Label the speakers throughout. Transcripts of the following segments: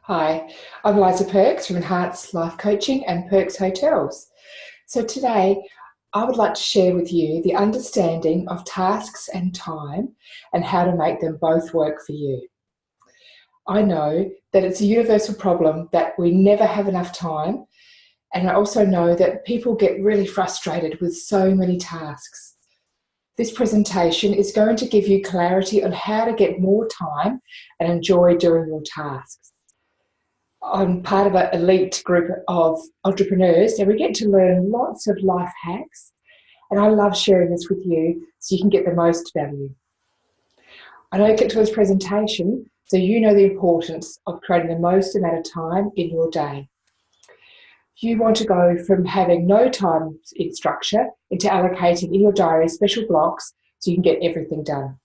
Speaker 1: Hi, I'm Liza Perks from Enhanced Life Coaching and Perks Hotels. So today I would like to share with you the understanding of tasks and time and how to make them both work for you. I know that it's a universal problem that we never have enough time, and I also know that people get really frustrated with so many tasks. This presentation is going to give you clarity on how to get more time and enjoy doing your tasks. I'm part of an elite group of entrepreneurs, and we get to learn lots of life hacks. And I love sharing this with you so you can get the most value. I know get to this presentation so you know the importance of creating the most amount of time in your day. You want to go from having no time in structure into allocating in your diary special blocks so you can get everything done.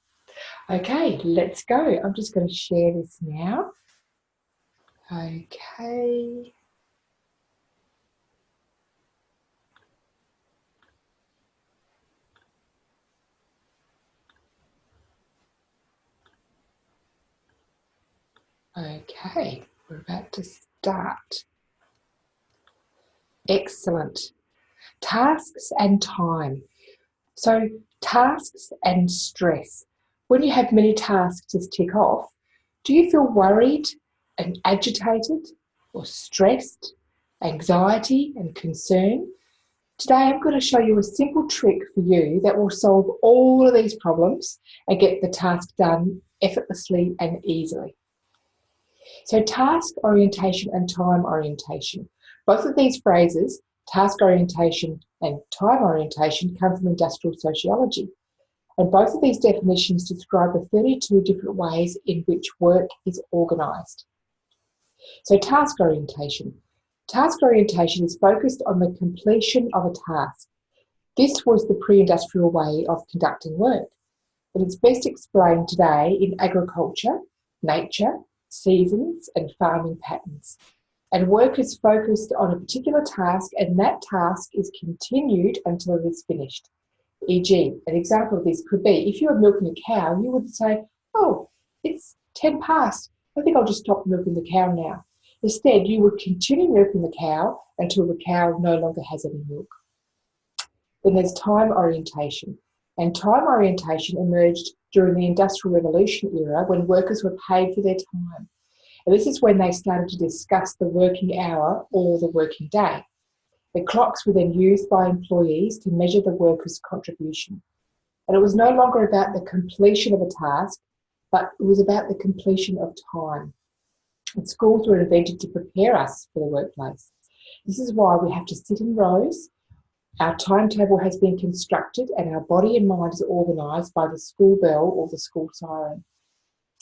Speaker 1: Okay, let's go. I'm just going to share this now. Okay. Okay, we're about to start. Excellent. Tasks and time. So tasks and stress. When you have many tasks to tick off, do you feel worried and agitated or stressed, anxiety and concern? Today I'm going to show you a simple trick for you that will solve all of these problems and get the task done effortlessly and easily. So task orientation and time orientation. Both of these phrases, task orientation and time orientation, come from industrial sociology. And both of these definitions describe the 32 different ways in which work is organised. So task orientation. Task orientation is focused on the completion of a task. This was the pre-industrial way of conducting work, but it's best explained today in agriculture, nature, seasons and farming patterns. And work is focused on a particular task, and that task is continued until it is finished. E.g., an example of this could be if you were milking a cow, you would say, oh, it's 10 past. I think I'll just stop milking the cow now. Instead, you would continue milking the cow until the cow no longer has any milk. Then there's time orientation. And time orientation emerged during the Industrial Revolution era when workers were paid for their time. And this is when they started to discuss the working hour or the working day. The clocks were then used by employees to measure the workers' contribution. And it was no longer about the completion of a task, but it was about the completion of time. And schools were invented to prepare us for the workplace. This is why we have to sit in rows. Our timetable has been constructed and our body and mind is organised by the school bell or the school siren.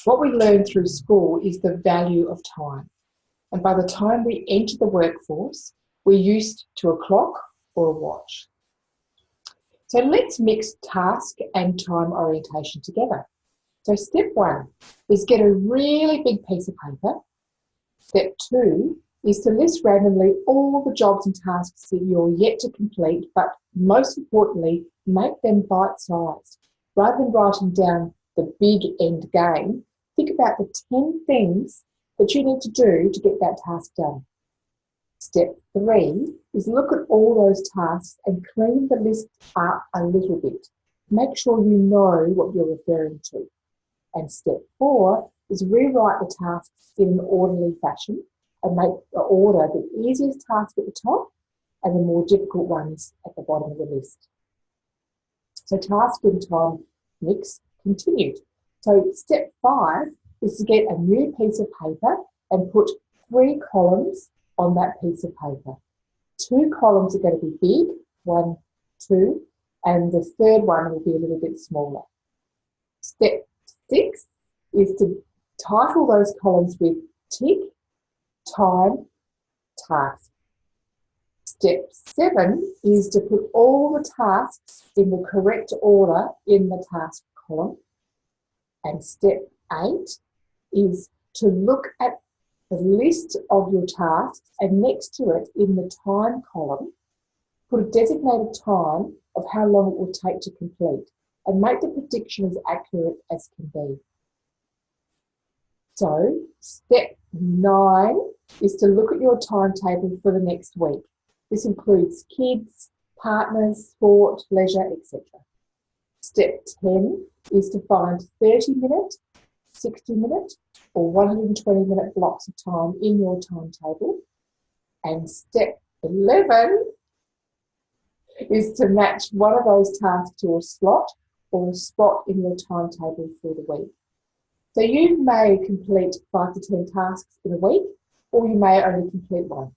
Speaker 1: What we learn through school is the value of time. And by the time we enter the workforce, we're used to a clock or a watch. So let's mix task and time orientation together. So step 1 is get a really big piece of paper. Step 2 is to list randomly all the jobs and tasks that you're yet to complete, but most importantly, make them bite-sized. Rather than writing down the big end game, think about the 10 things that you need to do to get that task done. Step 3 is look at all those tasks and clean the list up a little bit. Make sure you know what you're referring to. And step 4 is rewrite the tasks in an orderly fashion and make the order the easiest task at the top and the more difficult ones at the bottom of the list. So task and time mix continued. So step 5 is to get a new piece of paper and put 3 columns on that piece of paper. 2 columns are going to be big, 1, 2, and the third one will be a little bit smaller. Step 6 is to title those columns with tick, time, task. Step 7 is to put all the tasks in the correct order in the task column. And step 8 is to look at the list of your tasks and next to it in the time column, put a designated time of how long it will take to complete and make the prediction as accurate as can be. So Step 9 is to look at your timetable for the next week. This includes kids, partners, sport, leisure, etc. Step 10 is to find 30-minute, 60-minute or 120-minute blocks of time in your timetable. And step 11 is to match one of those tasks to a slot or a spot in your timetable for the week. So you may complete 5 to 10 tasks in a week, or you may only complete one.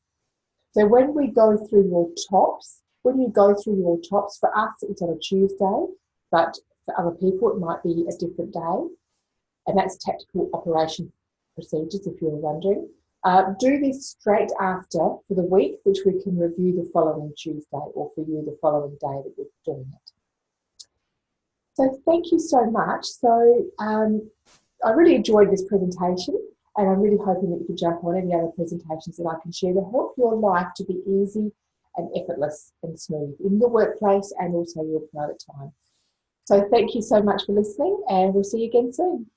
Speaker 1: So when we go through your tops, for us it's on a Tuesday, but for other people it might be a different day, and that's tactical operation procedures if you're wondering. Do this straight after for the week, which we can review the following Tuesday, or for you the following day that you're doing it. So thank you so much. So I really enjoyed this presentation, and I'm really hoping that you can jump on any other presentations that I can share to help your life to be easy and effortless and smooth in your workplace and also your private time. So thank you so much for listening, and we'll see you again soon.